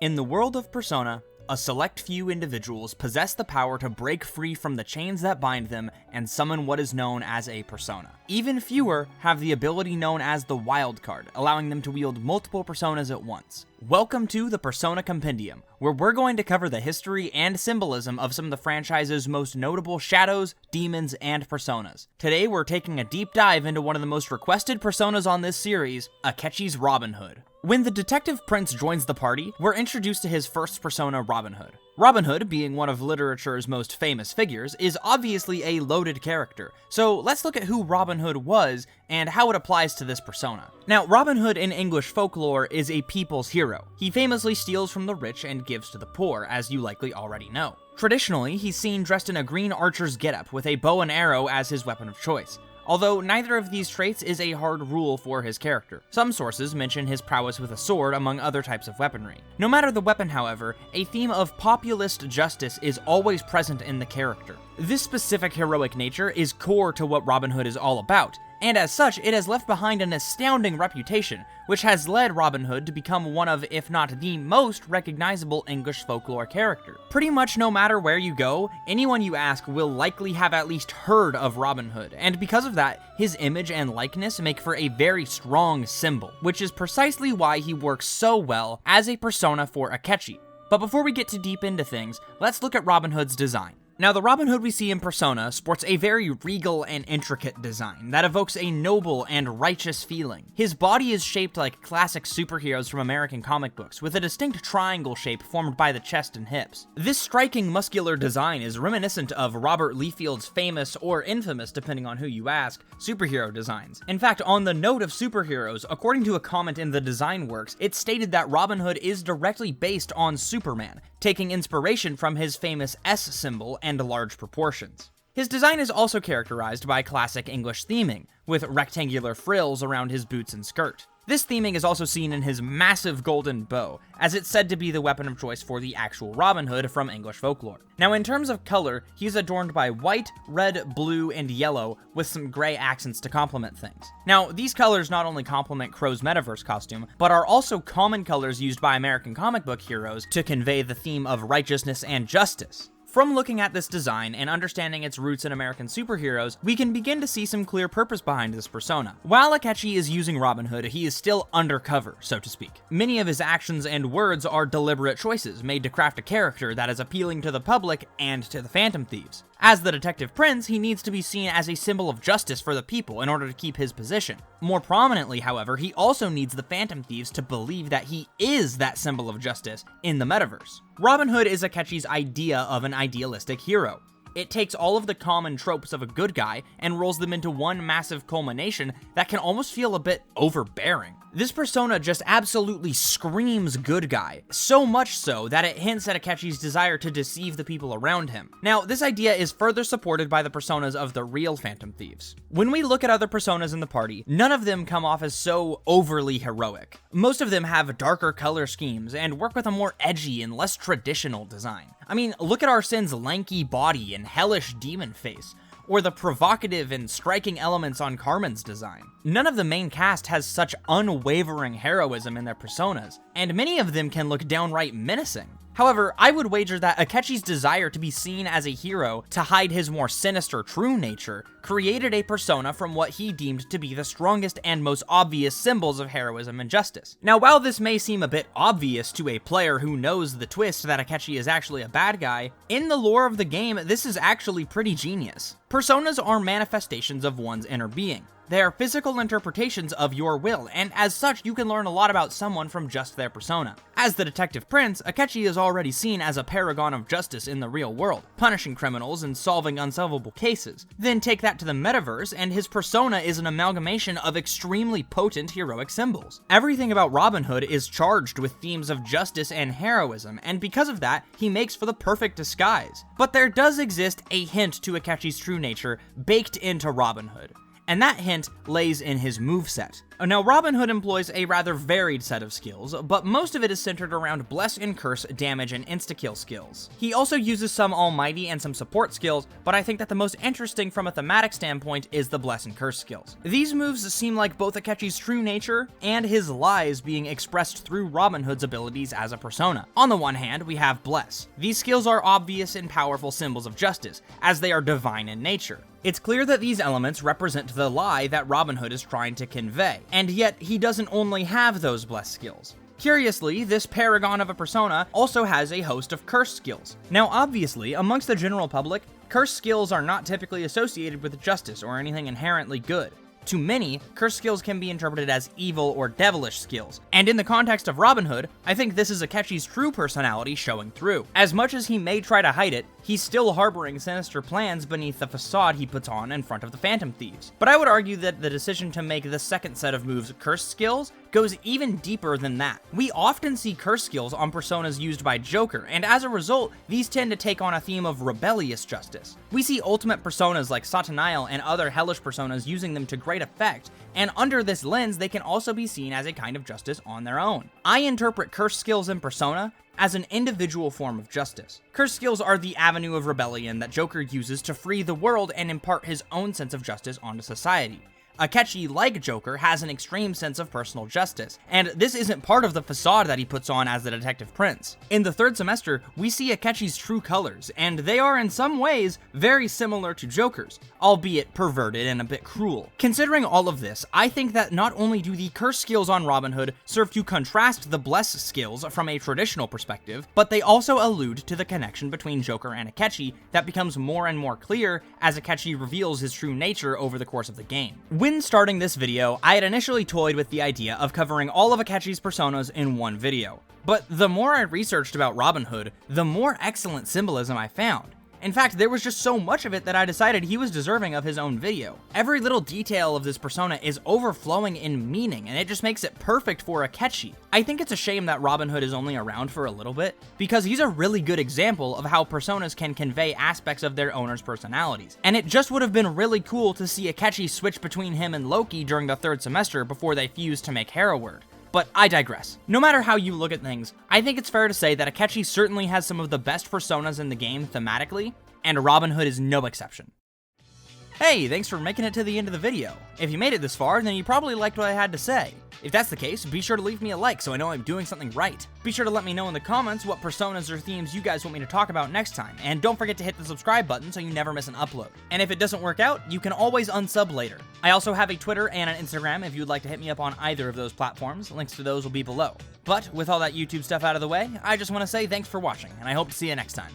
In the world of Persona, a select few individuals possess the power to break free from the chains that bind them and summon what is known as a persona. Even fewer have the ability known as the wild card, allowing them to wield multiple personas at once. Welcome to the Persona Compendium, where we're going to cover the history and symbolism of some of the franchise's most notable shadows, demons, and personas. Today we're taking a deep dive into one of the most requested personas on this series, Akechi's Robin Hood. When the detective prince joins the party, we're introduced to his first persona, Robin Hood. Robin Hood, being one of literature's most famous figures, is obviously a loaded character, so let's look at who Robin Hood was and how it applies to this persona. Now, Robin Hood in English folklore is a people's hero. He famously steals from the rich and gives to the poor, as you likely already know. Traditionally, he's seen dressed in a green archer's getup with a bow and arrow as his weapon of choice. Although neither of these traits is a hard rule for his character. Some sources mention his prowess with a sword among other types of weaponry. No matter the weapon, however, a theme of populist justice is always present in the character. This specific heroic nature is core to what Robin Hood is all about, and as such, it has left behind an astounding reputation, which has led Robin Hood to become one of, if not the most recognizable English folklore character. Pretty much no matter where you go, anyone you ask will likely have at least heard of Robin Hood, and because of that, his image and likeness make for a very strong symbol, which is precisely why he works so well as a persona for Akechi. But before we get too deep into things, let's look at Robin Hood's design. Now, the Robin Hood we see in Persona sports a very regal and intricate design that evokes a noble and righteous feeling. His body is shaped like classic superheroes from American comic books, with a distinct triangle shape formed by the chest and hips. This striking muscular design is reminiscent of Robert Liefeld's famous, or infamous depending on who you ask, superhero designs. In fact, on the note of superheroes, according to a comment in the design works, it stated that Robin Hood is directly based on Superman, taking inspiration from his famous S symbol and large proportions. His design is also characterized by classic English theming, with rectangular frills around his boots and skirt. This theming is also seen in his massive golden bow, as it's said to be the weapon of choice for the actual Robin Hood from English folklore. Now, in terms of color, he's adorned by white, red, blue, and yellow, with some gray accents to complement things. Now, these colors not only complement Crow's metaverse costume, but are also common colors used by American comic book heroes to convey the theme of righteousness and justice. From looking at this design and understanding its roots in American superheroes, we can begin to see some clear purpose behind this persona. While Akechi is using Robin Hood, he is still undercover, so to speak. Many of his actions and words are deliberate choices made to craft a character that is appealing to the public and to the Phantom Thieves. As the detective prince, he needs to be seen as a symbol of justice for the people in order to keep his position. More prominently, however, he also needs the Phantom Thieves to believe that he is that symbol of justice in the metaverse. Robin Hood is Akechi's idea of an idealistic hero. It takes all of the common tropes of a good guy and rolls them into one massive culmination that can almost feel a bit overbearing. This persona just absolutely screams good guy, so much so that it hints at Akechi's desire to deceive the people around him. Now, this idea is further supported by the personas of the real Phantom Thieves. When we look at other personas in the party, none of them come off as so overly heroic. Most of them have darker color schemes and work with a more edgy and less traditional design. I mean, look at Arsene's lanky body and hellish demon face, or the provocative and striking elements on Carmen's design. None of the main cast has such unwavering heroism in their personas, and many of them can look downright menacing. However, I would wager that Akechi's desire to be seen as a hero to hide his more sinister true nature created a persona from what he deemed to be the strongest and most obvious symbols of heroism and justice. Now, while this may seem a bit obvious to a player who knows the twist that Akechi is actually a bad guy, in the lore of the game, this is actually pretty genius. Personas are manifestations of one's inner being. They are physical interpretations of your will, and as such, you can learn a lot about someone from just their persona. As the detective prince, Akechi is already seen as a paragon of justice in the real world, punishing criminals and solving unsolvable cases. Then take that to the metaverse, and his persona is an amalgamation of extremely potent heroic symbols. Everything about Robin Hood is charged with themes of justice and heroism, and because of that, he makes for the perfect disguise. But there does exist a hint to Akechi's true nature baked into Robin Hood. and that hint lays in his moveset. Now, Robin Hood employs a rather varied set of skills, but most of it is centered around Bless and Curse, damage, and insta-kill skills. He also uses some Almighty and some support skills, but I think that the most interesting from a thematic standpoint is the Bless and Curse skills. These moves seem like both Akechi's true nature and his lies being expressed through Robin Hood's abilities as a persona. On the one hand, we have Bless. These skills are obvious and powerful symbols of justice, as they are divine in nature. It's clear that these elements represent the lie that Robin Hood is trying to convey, and yet he doesn't only have those Bless skills. Curiously, this paragon of a persona also has a host of curse skills. Now obviously, amongst the general public, curse skills are not typically associated with justice or anything inherently good. To many, curse skills can be interpreted as evil or devilish skills, and in the context of Robin Hood, I think this is Akechi's true personality showing through. As much as he may try to hide it, he's still harboring sinister plans beneath the facade he puts on in front of the Phantom Thieves. But I would argue that the decision to make the second set of moves curse skills goes even deeper than that. We often see curse skills on personas used by Joker, and as a result, these tend to take on a theme of rebellious justice. We see ultimate personas like Satanael and other hellish personas using them to great effect, and under this lens, they can also be seen as a kind of justice on their own. I interpret curse skills in Persona as an individual form of justice. Curse skills are the avenue of rebellion that Joker uses to free the world and impart his own sense of justice onto society. Akechi, like Joker, has an extreme sense of personal justice, and this isn't part of the facade that he puts on as the Detective Prince. In the third semester, we see Akechi's true colors, and they are in some ways very similar to Joker's, albeit perverted and a bit cruel. Considering all of this, I think that not only do the curse skills on Robin Hood serve to contrast the Bless skills from a traditional perspective, but they also allude to the connection between Joker and Akechi that becomes more and more clear as Akechi reveals his true nature over the course of the game. When starting this video, I had initially toyed with the idea of covering all of Akechi's personas in one video, but the more I researched about Robin Hood, the more excellent symbolism I found. In fact, there was just so much of it that I decided he was deserving of his own video. Every little detail of this persona is overflowing in meaning, and it just makes it perfect for Akechi. I think it's a shame that Robin Hood is only around for a little bit, because he's a really good example of how personas can convey aspects of their owners' personalities. And it just would have been really cool to see Akechi switch between him and Loki during the third semester before they fused to make Hereward. But I digress. No matter how you look at things, I think it's fair to say that Akechi certainly has some of the best personas in the game thematically, and Robin Hood is no exception. Hey, thanks for making it to the end of the video. If you made it this far, then you probably liked what I had to say. If that's the case, be sure to leave me a like so I know I'm doing something right. Be sure to let me know in the comments what personas or themes you guys want me to talk about next time, and don't forget to hit the subscribe button so you never miss an upload. And if it doesn't work out, you can always unsub later. I also have a Twitter and an Instagram if you'd like to hit me up on either of those platforms. Links to those will be below. But with all that YouTube stuff out of the way, I just want to say thanks for watching, and I hope to see you next time.